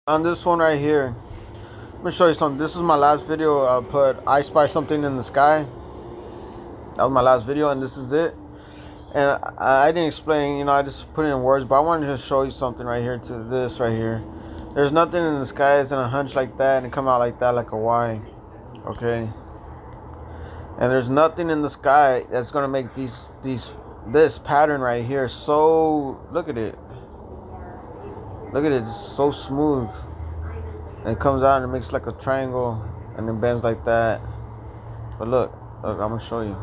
On this one right here, let me show you something. This is my last video. I put I spy something in the sky. That was my last video, and this is it. And I didn't explain, I just put it in words, but I wanted to show you something right here to this right here. There's nothing in the sky that's gonna hunch like that and come out like that, like a Y. Okay. And there's nothing in the sky that's gonna make this pattern right here so. Look at it. Look at it. It's so smooth. And it comes out and it makes like a triangle and it bends like that. But look, I'm gonna show you.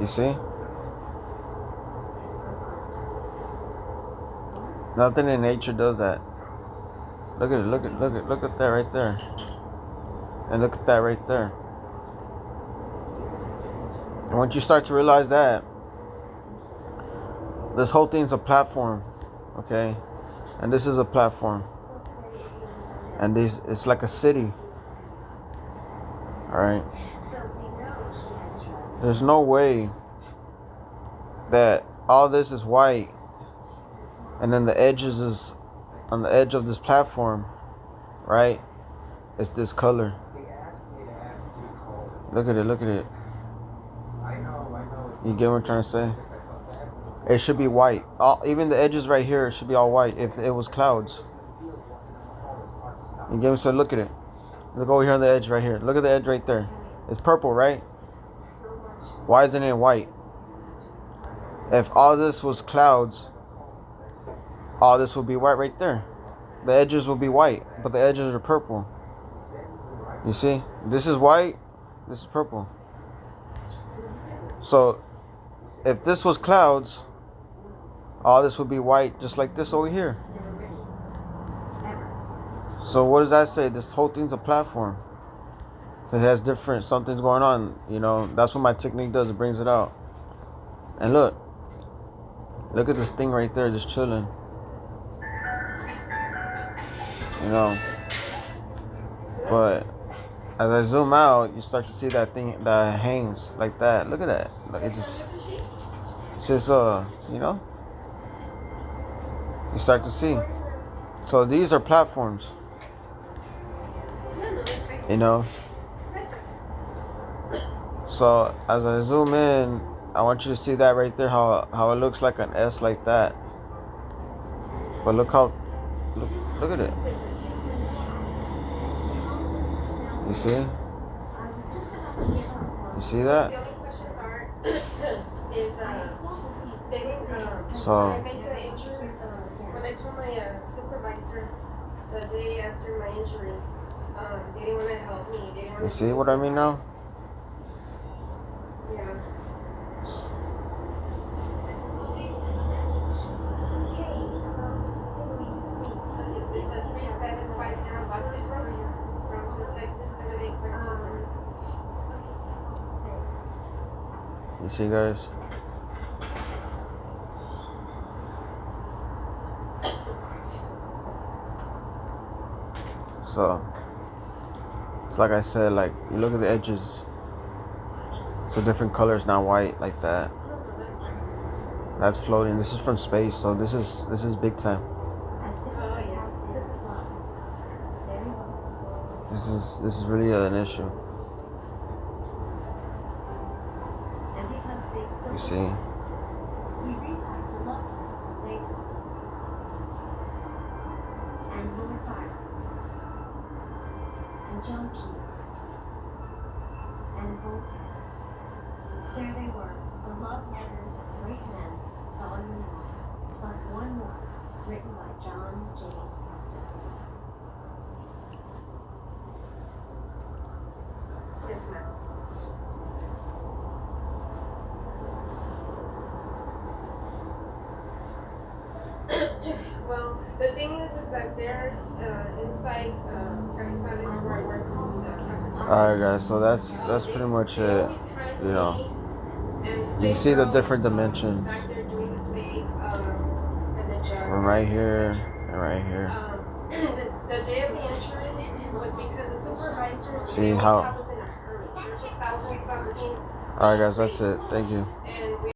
You see? Nothing in nature does that. Look at it, look at that right there. And look at that right there. And once you start to realize that, this whole thing's a platform, okay? And this is a platform. And it's like a city. Alright? There's no way that all this is white and then the edges is on the edge of this platform, right? It's this color. Look at it, look at it. You get what I'm trying to say? It should be white. Even the edges right here should be all white if it was clouds. You get me? So look at it. Look over here on the edge right here. Look at the edge right there. It's purple, right? Why isn't it white? If all this was clouds, all this would be white right there. The edges will be white, but the edges are purple. You see? This is white, this is purple. So, if this was clouds, all this would be white, just like this over here. So what does that say? This whole thing's a platform. It has something's going on, That's what my technique does. It brings it out. And look at this thing right there, just chilling. But as I zoom out, you start to see that thing that hangs like that. Look at that. Like it's just you start to see. So these are platforms. So as I zoom in, I want you to see that right there, how it looks like an S like that. But look at it. You see? You see that? So when I told my supervisor the day after my injury, they didn't want to help me. You see what I mean now? Yeah. It's a 3750 Vasquez Road, Brownsville, Texas, 78520. You see, guys? So it's like I said, like you look at the edges. So different colors, not white like that. That's floating. This is from space, so this is big time. This is really an issue. You see? John Keats and Voltaire. There they were, the love letters of great men, volume 1, plus one more, written by John James Preston. Yes, ma'am. Well, the thing is that they're inside Carrizales where I work in the cafeteria. Alright, guys, so that's pretty much it. You see the different dimensions. Back there doing the plates, and the jugs. From right here and right here. The day of the injury was because the supervisors See how? was in a hurry. There's 1,000 something. Alright, guys, that's it. Thank you. And